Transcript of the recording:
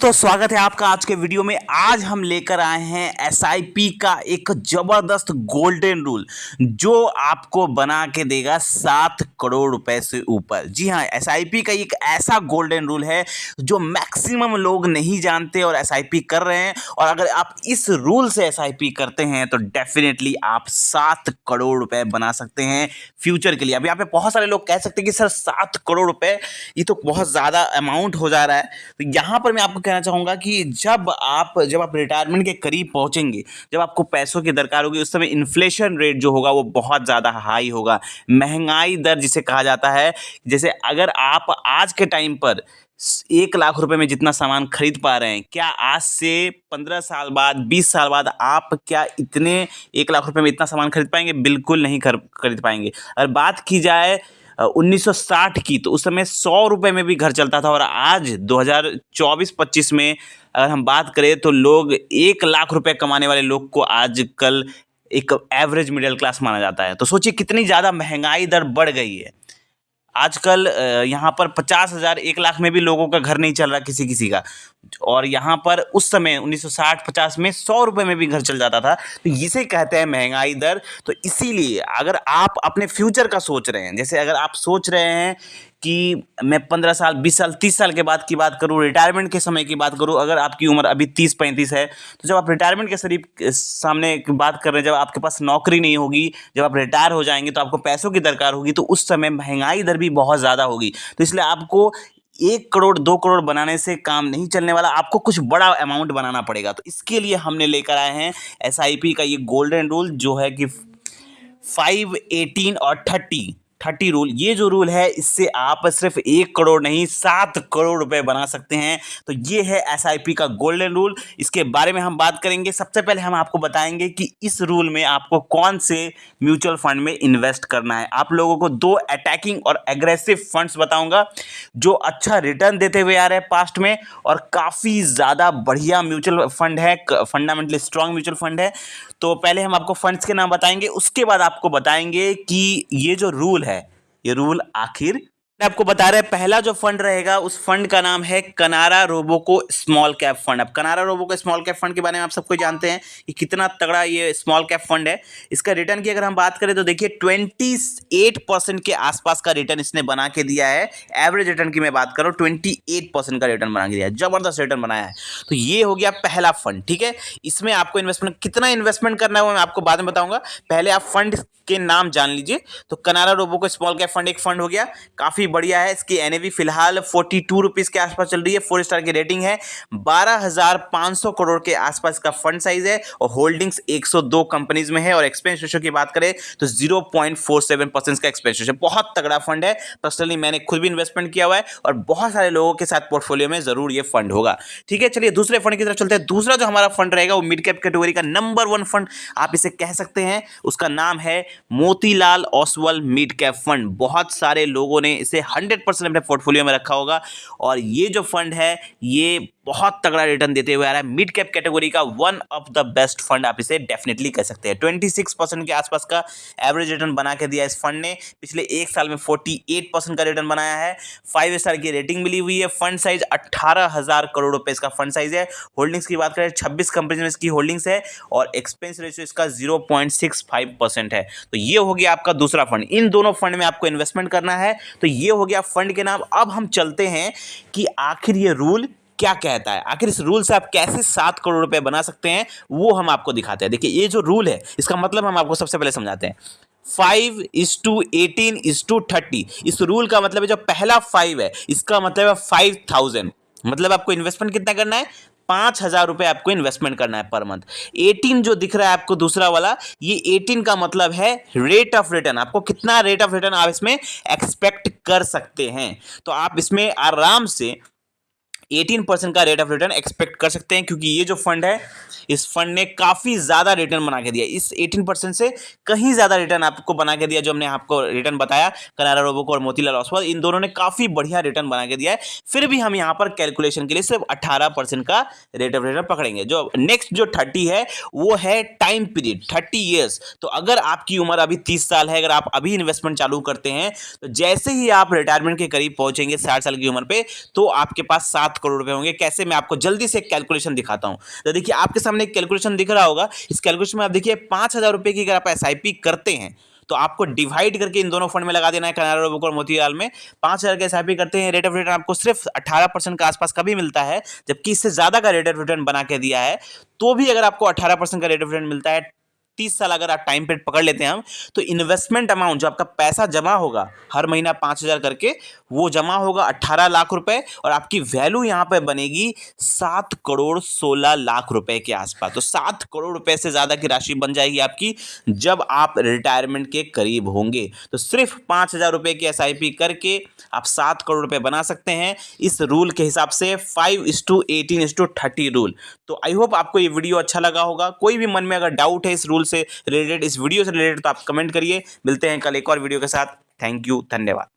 दोस्तों स्वागत है आपका आज के वीडियो में। आज हम लेकर आए हैं एसआईपी का एक जबरदस्त गोल्डन रूल जो आपको बना के देगा 7 करोड़ रुपए से ऊपर। जी हाँ, एसआईपी का एक ऐसा गोल्डन रूल है जो मैक्सिमम लोग नहीं जानते और एसआईपी कर रहे हैं। और अगर आप इस रूल से एसआईपी करते हैं तो डेफिनेटली आप 7 करोड़ रुपए बना सकते हैं फ्यूचर के लिए। अब यहाँ पे बहुत सारे लोग कह सकते हैं कि सर 7 करोड़ रुपए ये तो बहुत ज़्यादा अमाउंट हो जा रहा है। तो यहाँ पर मैं आपको कहना चाहूँगा कि जब आप रिटायरमेंट के करीब पहुँचेंगे, जब आपको पैसों की दरकार होगी, उस समय इन्फ्लेशन रेट जो होगा वो बहुत ज़्यादा हाई होगा। महंगाई दर जिसे कहा जाता है, जैसे अगर आप आज के टाइम पर 1 लाख रुपए में जितना सामान खरीद पा रहे हैं, क्या आज से 15 साल बाद, 20 साल बाद आप क्या इतने 1 लाख रुपए में इतना सामान खरीद पाएंगे? बिल्कुल नहीं खरीद पाएंगे। अगर बात की जाए 1960 की, तो उस समय 100 रुपए में भी घर चलता था। और आज 2024-25 में अगर हम बात करें तो लोग 1 लाख रुपए कमाने वाले लोग को आजकल एक एवरेज मिडिल क्लास माना जाता है। तो सोचिए कितनी ज़्यादा महंगाई दर बढ़ गई है। आजकल यहाँ पर 50,000 1 लाख में भी लोगों का घर नहीं चल रहा किसी किसी का। और यहाँ पर उस समय 1960-50 में 100 रुपए में भी घर चल जाता था। तो इसे कहते हैं महंगाई दर। तो इसीलिए अगर आप अपने फ्यूचर का सोच रहे हैं, जैसे अगर आप सोच रहे हैं कि मैं 15 साल, 20 साल, 30 साल के बाद की बात करूँ, रिटायरमेंट के समय की बात करूँ, अगर आपकी उम्र अभी 30-35 है, तो जब आप रिटायरमेंट के सामने की बात कर रहे हैं, जब आपके पास नौकरी नहीं होगी, जब आप रिटायर हो जाएंगे तो आपको पैसों की दरकार होगी, तो उस समय महंगाई दर भी बहुत ज़्यादा होगी। तो इसलिए आपको 1 करोड़ 2 करोड़ बनाने से काम नहीं चलने वाला, आपको कुछ बड़ा अमाउंट बनाना पड़ेगा। तो इसके लिए हमने लेकर आए हैं एसआईपी का ये गोल्डन रूल, जो है कि 5, 18 और 30 रूल। ये जो रूल है, इससे आप सिर्फ 1 करोड़ नहीं 7 करोड़ रुपए बना सकते हैं। तो ये है एसआईपी का गोल्डन रूल। इसके बारे में हम बात करेंगे। सबसे पहले हम आपको बताएंगे कि इस रूल में आपको कौन से म्यूचुअल फंड में इन्वेस्ट करना है। आप लोगों को 2 अटैकिंग और एग्रेसिव फंड्स बताऊंगा जो अच्छा रिटर्न देते हुए आ रहे हैं पास्ट में, और काफ़ी ज़्यादा बढ़िया म्यूचुअल फंड है, फंडामेंटली स्ट्रॉन्ग म्यूचुअल फंड है। तो पहले हम आपको फंड्स के नाम बताएंगे, उसके बाद आपको बताएंगे कि ये जो रूल है, ये रूल आखिर आपको बता रहे हैं। पहला जो फंड रहेगा उस फंड का नाम है कनारा रोबोको स्मॉल कैप फंड। अब कनारा रोबोको स्मॉल कैप फंड के बारे में आप सबको जानते हैं कि कितना तगड़ा ये स्मॉल कैप फंड है। इसका रिटर्न की अगर हम बात करें तो देखिए 28% के आसपास का रिटर्न इसने बना के दिया है। एवरेज रिटर्न की मैं बात करूँ 28% का रिटर्न बना के दिया है, जबरदस्त रिटर्न बनाया है। तो ये हो गया पहला फंड, ठीक है। इसमें आपको इन्वेस्टमेंट कितना इन्वेस्टमेंट करना है वो मैं आपको बाद में बताऊंगा। पहले आप फंड के नाम जान लीजिए। तो कनारा रोबोको स्मॉल कैप फंड एक फंड हो गया, काफी बढ़िया है। इसकी एनएवी फिलहाल 42 रुपीज के आसपास चल रही है। 4 स्टार की रेटिंग है। 12,500 करोड़ के आसपास का फंड साइज है और होल्डिंग्स 102 कंपनीज में है। और एक्सपेंस रेशियो की बात करें तो 0.47% का एक्सपेंस रेशियो, बहुत तगड़ा फंड है। पर्सनली मैंने खुद भी इन्वेस्टमेंट किया हुआ है और बहुत सारे लोगों के साथ पोर्टफोलियो में जरूर ये फंड होगा, ठीक है। चलिए दूसरे फंड की तरफ चलते हैं। दूसरा जो हमारा फंड रहेगा वो मिड कैप कैटेगरी का नंबर 1 फंड आप इसे कह सकते हैं। उसका नाम है Motilal Oswal mid cap fund. बहुत सारे लोगों ने इसे 100% अपने पोर्टफोलियो में रखा होगा। और ये जो फंड है ये बहुत तगड़ा रिटर्न देते हुए आ रहा है। मिड कैप कैटेगरी का one of the best fund आप इसे डेफिनेटली कह सकते हैं। 26% के आसपास का एवरेज रिटर्न बना के दिया इस फंड ने। पिछले 1 साल में 48% का रिटर्न बनाया है। 5 स्टार की रेटिंग मिली हुई है। फंड साइज 18,000 करोड़ रुपए इसका फंड साइज है। होल्डिंग्स की बात करें 26 कंपनी में इसकी होल्डिंग्स है और एक्सपेंस रेशियो इसका 0.65% है। तो ये हो गया आपका दूसरा फंड। इन दोनों फंड में आपको इन्वेस्टमेंट करना है। तो ये हो गया फंड के नाम। अब हम चलते हैं कि आखिर ये रूल क्या कहता है, आखिर इस रूल से आप कैसे 7 करोड़ रुपए बना सकते हैं वो हम आपको दिखाते हैं। देखिए ये जो रूल है इसका मतलब हम आपको सबसे पहले समझाते हैं। 5:18:30 इस रूल का मतलब है जो पहला 5 है इसका मतलब है 5,000। मतलब आपको इन्वेस्टमेंट कितना करना है? 5,000 रुपए आपको इन्वेस्टमेंट करना है पर मंथ। 18 जो दिख रहा है आपको दूसरा वाला, ये 18 का मतलब है रेट ऑफ रिटर्न। आपको कितना रेट ऑफ रिटर्न आप इसमें एक्सपेक्ट कर सकते हैं। तो आप इसमें आराम से 18% का रेट ऑफ रिटर्न एक्सपेक्ट कर सकते हैं, क्योंकि ये जो फंड है इस फंड ने काफ़ी ज़्यादा रिटर्न बना के दिया। इस 18% से कहीं ज़्यादा रिटर्न आपको बना के दिया। जो हमने आपको रिटर्न बताया कनारा रोबोको और मोतीलाल ओसवाल, इन दोनों ने काफ़ी बढ़िया रिटर्न बना के दिया है। फिर भी हम यहाँ पर कैलकुलेशन के लिए सिर्फ 18% का रेट ऑफ रिटर्न पकड़ेंगे। जो नेक्स्ट जो 30 है वो है टाइम पीरियड 30 ईयर्स। तो अगर आपकी उम्र अभी 30 साल है, अगर आप अभी इन्वेस्टमेंट चालू करते हैं तो जैसे ही आप रिटायरमेंट के करीब पहुंचेंगे 60 साल की उम्र पे, तो आपके पास 7 करोड़ रुपए होंगे। कैसे, मैं आपको जल्दी से एक कैलकुलेशन दिखाता हूं। तो देखिए आपके सामने एक कैलकुलेशन दिख रहा होगा। इस कैलकुलेशन में आप देखिए 5,000 रुपए की अगर आप एसआईपी करते हैं तो आपको डिवाइड करके इन दोनों फंड में लगा देना है, कनाडा रोबोको और मोतीलाल में। 5,000 का एसआईपी करते हैं, रेट ऑफ रिटर्न आपको सिर्फ 18% के आसपास का भी मिलता है, जबकि इससे ज्यादा का रेट ऑफ रिटर्न बना के दिया है। तो भी अगर आपको 18% का रेट ऑफ रिटर्न मिलता है, 30 साल अगर आप टाइम पीरियड पकड़ लेते हैं हम, तो इन्वेस्टमेंट अमाउंट जो आपका पैसा जमा होगा हर महीना 5,000 करके, वो जमा होगा 18 लाख रुपए और आपकी वैल्यू यहां पे बनेगी 7 करोड़ 16 लाख रुपए के आसपास। तो 7 करोड़ रुपए से ज्यादा की राशि बन जाएगी आपकी जब आप रिटायरमेंट के करीब होंगे। तो सिर्फ 5,000 रुपए की एसआईपी करके आप 7 करोड़ रुपए बना सकते हैं, इस रूल के हिसाब से 5:18:30 रूल। तो आई होप आपको ये वीडियो अच्छा लगा होगा। कोई भी मन में अगर डाउट है इस रूल से रिलेटेड, इस वीडियो से रिलेटेड, तो आप कमेंट करिए। मिलते हैं कल एक और वीडियो के साथ। थैंक यू, धन्यवाद।